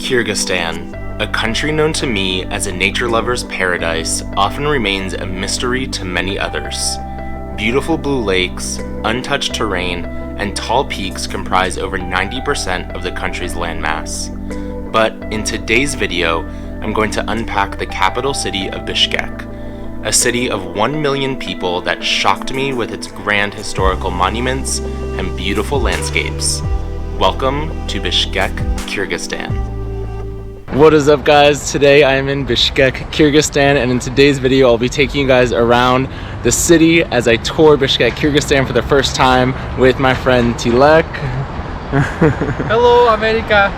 Kyrgyzstan, a country known to me as a nature lover's paradise, often remains a mystery to many others. Beautiful blue lakes, untouched terrain, and tall peaks comprise over 90% of the country's landmass. But in today's video, I'm going to unpack the capital city of Bishkek, a city of 1 million people that shocked me with its grand historical monuments and beautiful landscapes. Welcome to Bishkek, Kyrgyzstan. What is up, guys? Today I am in Bishkek, Kyrgyzstan, and in today's video I'll be taking you guys around the city as I tour Bishkek, Kyrgyzstan for the first time with my friend Tilek. Hello, America.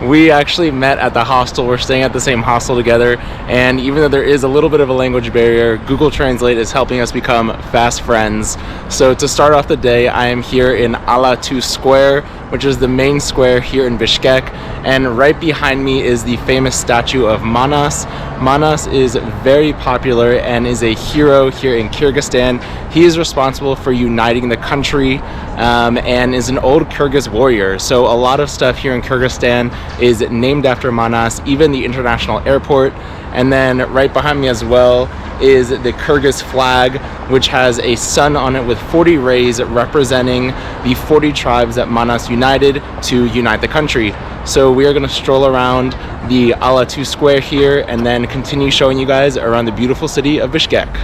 We actually met at the hostel. We're staying at the same hostel together, and even though there is a little bit of a language barrier, Google Translate is helping us become fast friends. So to start off the day, I am here in Alatu Square, which is the main square here in Bishkek, and right behind me is the famous statue of Manas. Manas is very popular and is a hero here in Kyrgyzstan. He is responsible for uniting the country and is an old Kyrgyz warrior. So a lot of stuff here in Kyrgyzstan is named after Manas, even the international airport. And then right behind me as well is the Kyrgyz flag, which has a sun on it with 40 rays representing the 40 tribes that Manas united to unite the country. So we are going to stroll around the Alatu Square here and then continue showing you guys around the beautiful city of Bishkek.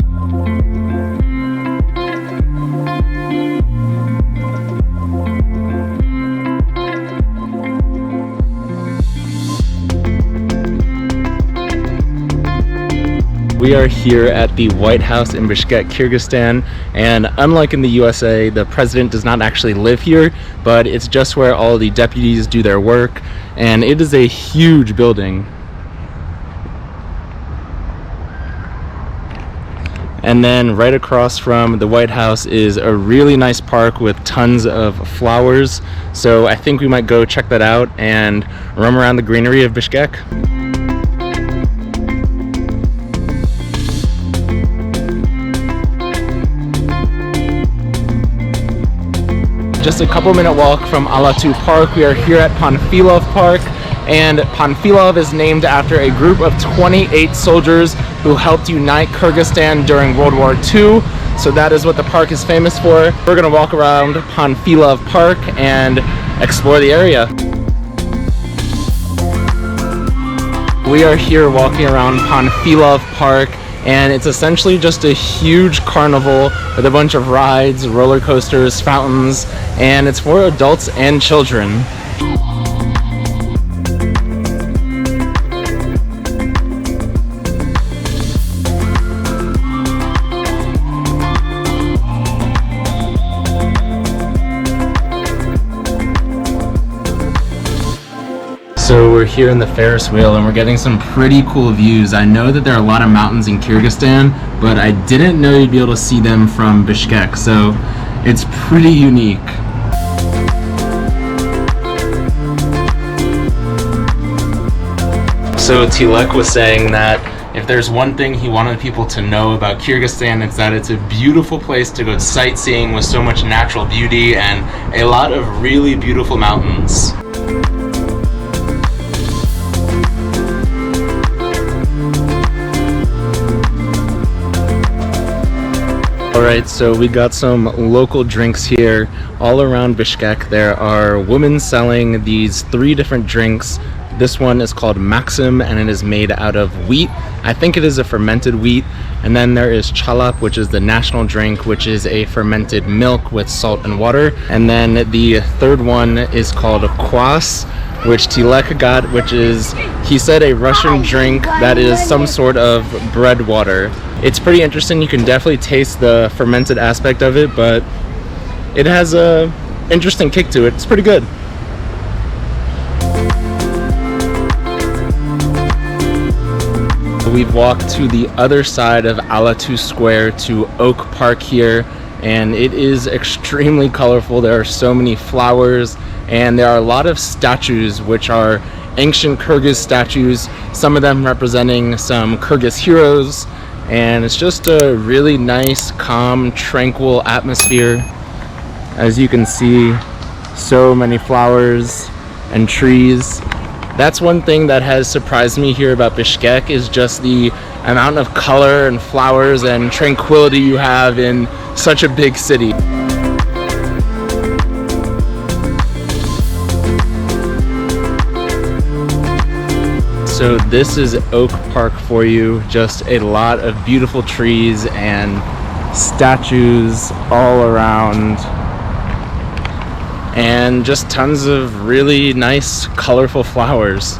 We are here at the White House in Bishkek, Kyrgyzstan, and unlike in the USA, the president does not actually live here, but it's just where all the deputies do their work, and it is a huge building. And then right across from the White House is a really nice park with tons of flowers, so I think we might go check that out and roam around the greenery of Bishkek. Just a couple minute walk from Alatu Park. We are here at Panfilov Park, and Panfilov is named after a group of 28 soldiers who helped unite Kyrgyzstan during World War II. So that is what the park is famous for. We're gonna walk around Panfilov Park and explore the area. We are here walking around Panfilov Park, and it's essentially just a huge carnival with a bunch of rides, roller coasters, fountains, and it's for adults and children. So we're here in the Ferris wheel and we're getting some pretty cool views. I know that there are a lot of mountains in Kyrgyzstan, but I didn't know you'd be able to see them from Bishkek, so it's pretty unique. So Tilek was saying that if there's one thing he wanted people to know about Kyrgyzstan, it's that it's a beautiful place to go sightseeing with so much natural beauty and a lot of really beautiful mountains. Alright, so we got some local drinks here all around Bishkek. There are women selling these 3 different drinks. This one is called Maxim and it is made out of wheat. I think it is a fermented wheat. And then there is Chalap, which is the national drink, which is a fermented milk with salt and water. And then the third one is called Kwas, which Tilek got, which is, he said, a Russian drink that is some sort of bread water. It's pretty interesting. You can definitely taste the fermented aspect of it, but it has a interesting kick to it. It's pretty good. We've walked to the other side of Alatu Square to Oak Park here, and it is extremely colorful. There are so many flowers, and there are a lot of statues, which are ancient Kyrgyz statues, some of them representing some Kyrgyz heroes, and it's just a really nice, calm, tranquil atmosphere. As you can see, so many flowers and trees. That's one thing that has surprised me here about Bishkek, is just the amount of color and flowers and tranquility you have in such a big city. So this is Oak Park for you, just a lot of beautiful trees and statues all around, and just tons of really nice colorful flowers.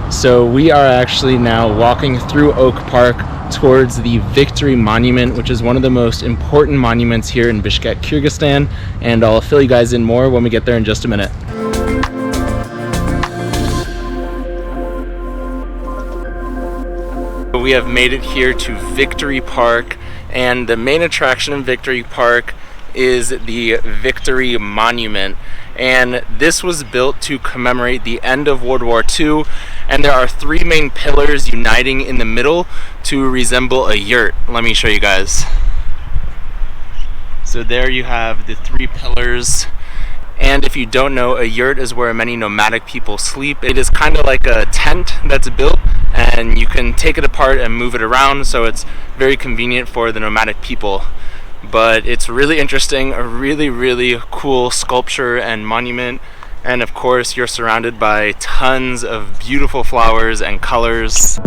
So we are actually now walking through Oak Park towards the Victory Monument, which is one of the most important monuments here in Bishkek, Kyrgyzstan, and I'll fill you guys in more when we get there in just a minute. We have made it here to Victory Park, and the main attraction in Victory Park is the Victory Monument, and this was built to commemorate the end of World War II, and there are three main pillars uniting in the middle to resemble a yurt. Let me show you guys. So there you have the three pillars. And if you don't know, a yurt is where many nomadic people sleep. It is kind of like a tent that's built, and you can take it apart and move it around, so it's very convenient for the nomadic people. But it's really interesting, a really cool sculpture and monument, and of course you're surrounded by tons of beautiful flowers and colors.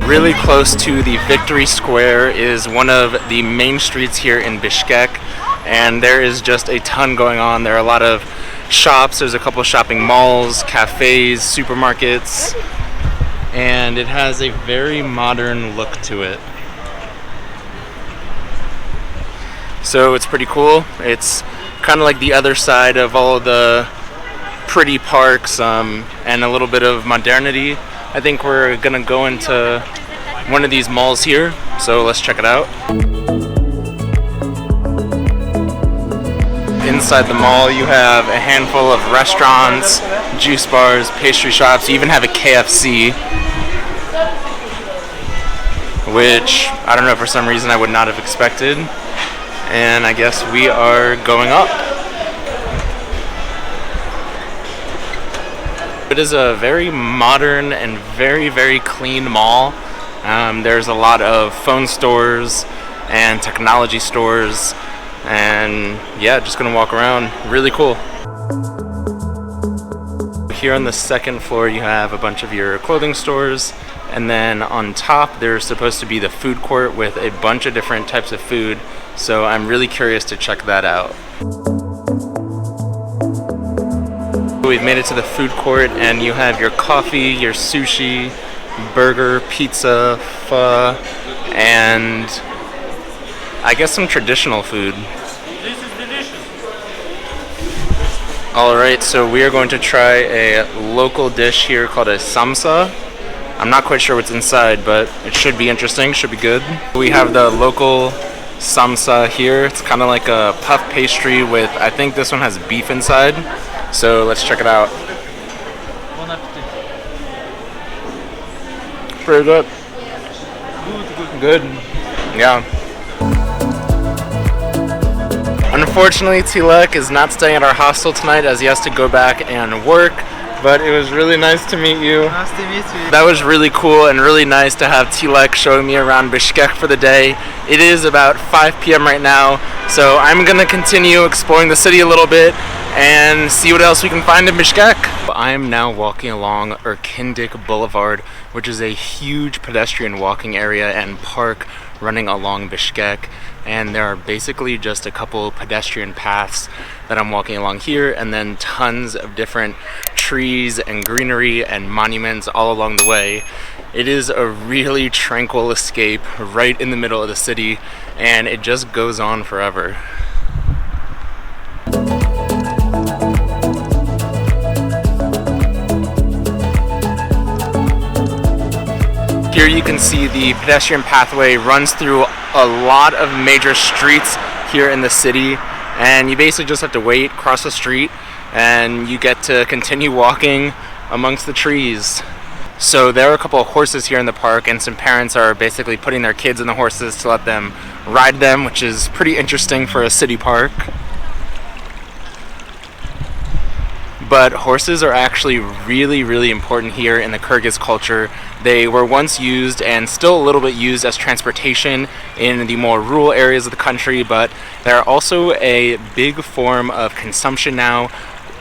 Really close to the Victory Square is one of the main streets here in Bishkek, and there is just a ton going on. There are a lot of shops, there's a couple shopping malls, cafes, supermarkets, and it has a very modern look to it. So it's pretty cool. It's kind of like the other side of all of the pretty parks and a little bit of modernity. I think we're gonna go into one of these malls here, so let's check it out. Inside the mall you have a handful of restaurants, juice bars, pastry shops. You even have a KFC, which I don't know, for some reason I would not have expected. And I guess we are going up. It is a very modern and very clean mall. There's a lot of phone stores and technology stores, and yeah, just gonna walk around. Really cool. Here on the second floor you have a bunch of your clothing stores, and then on top there's supposed to be the food court with a bunch of different types of food, so I'm really curious to check that out. We've made it to the food court, and you have your coffee, your sushi, burger, pizza, pho, and I guess some traditional food. This is delicious. Alright, so we are going to try a local dish here called a samsa. I'm not quite sure what's inside, but it should be interesting, should be good. We have the local samsa here. It's kind of like a puff pastry with, I think this one has beef inside. So let's check it out. Bon appetit. Pretty good. Good. Yeah. Unfortunately, Tilek is not staying at our hostel tonight as he has to go back and work, but it was really nice to meet you. Nice to meet you. That was really cool and really nice to have Tilek showing me around Bishkek for the day. It is about 5 p.m. right now, so I'm gonna continue exploring the city a little bit and see what else we can find in Bishkek. I am now walking along Erkindik Boulevard, which is a huge pedestrian walking area and park running along Bishkek, and there are basically just a couple pedestrian paths that I'm walking along here, and then tons of different trees and greenery and monuments all along the way. It is a really tranquil escape right in the middle of the city, and it just goes on forever. Here you can see the pedestrian pathway runs through a lot of major streets here in the city, and you basically just have to wait, cross the street, and you get to continue walking amongst the trees. So there are a couple of horses here in the park, and some parents are basically putting their kids in the horses to let them ride them, which is pretty interesting for a city park. But horses are actually really important here in the Kyrgyz culture. They were once used and still a little bit used as transportation in the more rural areas of the country, but they're also a big form of consumption now.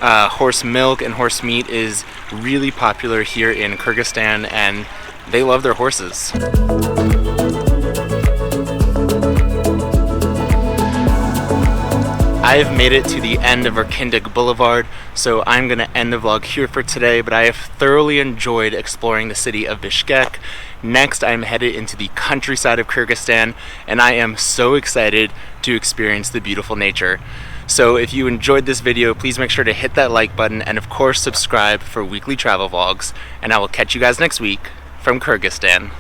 Horse milk and horse meat is really popular here in Kyrgyzstan, and they love their horses. I've made it to the end of Erkindik Boulevard, so I'm going to end the vlog here for today, but I have thoroughly enjoyed exploring the city of Bishkek. Next, I'm headed into the countryside of Kyrgyzstan, and I am so excited to experience the beautiful nature. So if you enjoyed this video, please make sure to hit that like button and of course subscribe for weekly travel vlogs, and I will catch you guys next week from Kyrgyzstan.